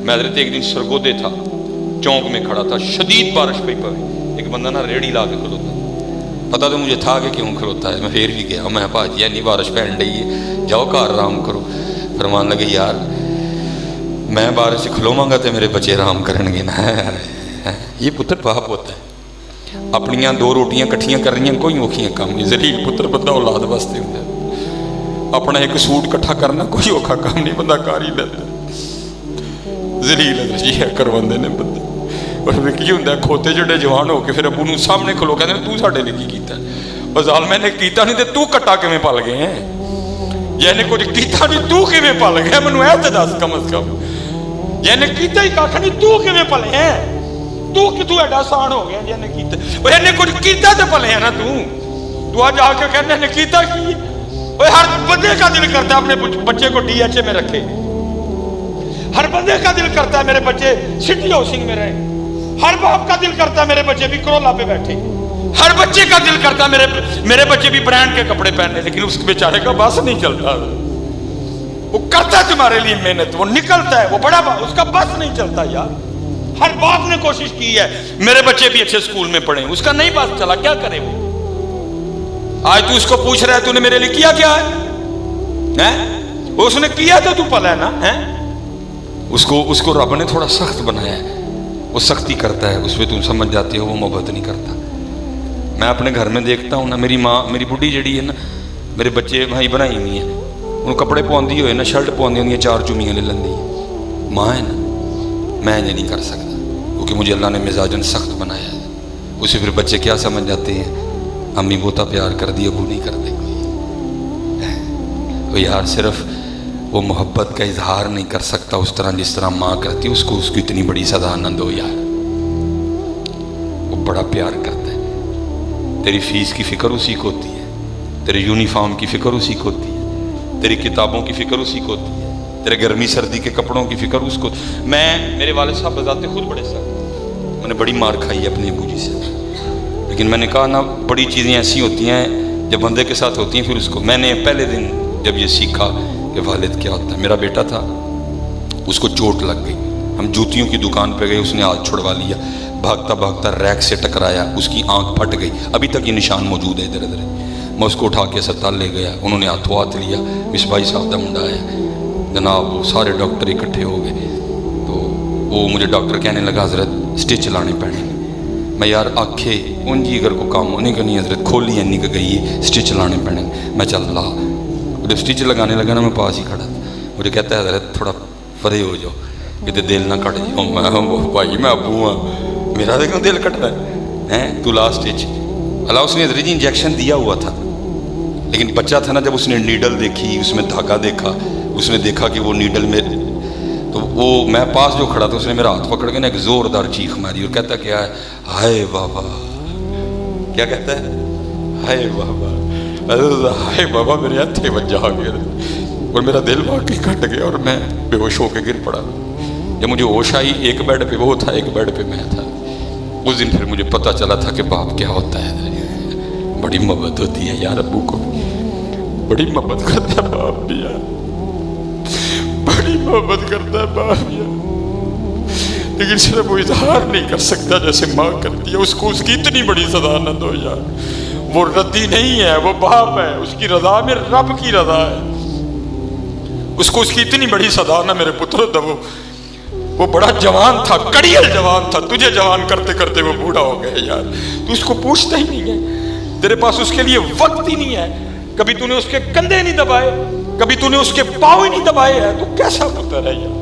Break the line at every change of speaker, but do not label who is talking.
मैं हजरत एक दिन सरगोदे था, चौंक में खड़ा था, शदीद बारिश पई पवे, एक बंदा ना रेड़ी ला के खलोता, पता तो मुझे था कि क्यों खलोता है, मैं फिर भी गया, मैं भाजी इन्नी बारिश पैन रही है, जाओ घर आराम करो। फरमान लगे यार मैं बारिश खलोवांगा तो मेरे बच्चे आराम करनगे ना। ये पुत्र बाप होता है, अपनियां दो रोटियां कट्ठियां करनियां कोई औखियां काम नहीं, जलील पुत्र बंदा औलाद वास्ते होंदा है, अपना एक सूट इकट्ठा करना कोई औखा काम नहीं, बंदा कर ही लैंदा, जलील जी है करवांदे ने बंदे। और फिर की होंदा खोते जिहड़े जवान हो के फिर अबू नूं सामने खलो कहंदे तू साडे लिए की कीता, और जाल मैंने कीता नहीं ते तू कट्टा किवें पल गए हैं, जिहने कुछ कीता नहीं तू किवें पल गया, मैनूं ऐ ते दस कम अज कम, जिहने कीता ही कख नहीं तू किवें पले है, तू कि तू एडा आसान हो गया जिहने कीता, ओए इहने कुछ कीता ते पले है ना तू आज आके कहने ने कीता की। ओए हर बंदे का दिल करता है अपने बच्चे को डीएचए में रखे, हर बंदे का दिल करता है मेरे बच्चे सिटी हाउसिंग में रहे, हर बाप का दिल करता है मेरे बच्चे भी करोला पे बैठे, हर बच्चे का दिल करता है मेरे बच्चे भी ब्रांड के कपड़े पहने, लेकिन उस बेचारे का बस नहीं चलता, वो करता है तुम्हारे लिए मेहनत, वो निकलता है, वो बड़ा उसका बस नहीं चलता यार। हर बाप ने कोशिश की है मेरे बच्चे भी अच्छे स्कूल में पढ़े, उसका नहीं बस चला, क्या करे वो। आज तू उसको पूछ रहा है तूने मेरे लिए किया क्या है? उसने किया तो तू पला है ना है? उसको रब ने थोड़ा सख्त बनाया है, वो सख्ती करता है, उस पर तुम समझ जाते हो वो मोहब्बत नहीं करता। मैं अपने घर में देखता हूँ ना, मेरी माँ मेरी बुढ़ी जड़ी है ना, मेरे बच्चे भाई बनाई नहीं है, उन्होंने कपड़े पवांदी हो ना, शर्ट पवांदी होंगी, 4 चुमियाँ ले लेंदी, माँ है ना, मैं ये नहीं कर सकता क्योंकि मुझे अल्लाह ने मिजाजन सख्त बनाया है। उसे फिर बच्चे क्या समझ जाते हैं, अम्मी बहुता प्यार कर दी, अबू नहीं करते कोई यार, सिर्फ वो मोहब्बत का इजहार नहीं कर सकता उस तरह जिस तरह माँ करती है, उसको उसकी इतनी बड़ी सदा न दो यार, वो बड़ा प्यार करता है। तेरी फीस की फिक्र उसी को होती है, तेरे यूनिफॉर्म की फिक्र उसी को होती है, तेरी किताबों की फिक्र उसी को होती है, तेरे गर्मी सर्दी के कपड़ों की फिक्र उसको। मेरे वाले साहब बताते खुद बड़े सख्त, मैंने बड़ी मार खाई है अपनी अबू जी से, लेकिन मैंने कहा ना बड़ी चीज़ें ऐसी होती हैं जब बंदे के साथ होती हैं फिर उसको। मैंने पहले दिन जब ये सीखा कि वालिद क्या होता है, मेरा बेटा था, उसको चोट लग गई, हम जूतियों की दुकान पे गए, उसने हाथ छुड़वा लिया, भागता भागता रैक से टकराया, उसकी आंख फट गई, अभी तक ये निशान मौजूद है इधर उधर। मैं उसको उठा के अस्पताल ले गया, उन्होंने हाथों हाथ लिया, मिसबाई साहब का मुंडा है जनाब, वो सारे डॉक्टर इकट्ठे हो गए, तो वो मुझे डॉक्टर कहने लगा हजरत स्टिच लाने पड़ेंगे। मैं यार आखे उनकी अगर को काम होने का नहीं हजरत, खोली इन्नी का गई है, स्टिच लाने पड़ेंगे। मैं चल ला, जब स्टिच लगाने लगा ना मैं पास ही खड़ा, मुझे कहता है हजरत थोड़ा परे हो जाओ कि दिल ना कट जाओ। मैं भाई मैं अबू हाँ, मेरा देखो दिल कटना है तू ला स्टिच। अल्लाह उसने हजरत जी इंजेक्शन दिया हुआ था, लेकिन बच्चा था ना, जब उसने नीडल देखी, उसमें धागा देखा, उसने देखा कि वो नीडल में, तो वो मैं पास जो खड़ा था उसने मेरा हाथ पकड़ के ना एक जोरदार चीख मारी और कहता क्या है, हाय बाबा, क्या कहता है, हाय बाबा, हाय बाबा, मेरे हथे बजा गया और मेरा दिल वाकई कट गया और मैं बेहोश होकर गिर पड़ा। जब मुझे होश आई, एक बेड पे वो था, एक बेड पे मैं था। उस दिन फिर मुझे पता चला था कि बाप क्या होता है, बड़ी मोहब्बत होती है यार, अबू को बड़ी मोहब्बत करता है बाप भी यार, बड़ी मोहब्बत करता है बाप यार, लेकिन सिर्फ वो इजहार नहीं कर सकता जैसे माँ करती है, उसको उसकी इतनी बड़ी सदा न दो यार। वो रद्दी नहीं है, वो बाप है, उसकी रजा में रब की रजा है, उसको उसकी इतनी बड़ी सदा ना मेरे पुत्र दो। वो बड़ा जवान था, कड़ियल जवान था, तुझे जवान करते करते वो बूढ़ा हो गया यार, तू उसको पूछता ही नहीं है, तेरे पास उसके लिए वक्त ही नहीं है, कभी तूने उसके कंधे नहीं दबाए, कभी तूने उसके पाँव ही नहीं दबाए हैं, तू कैसा पुत्र है यार।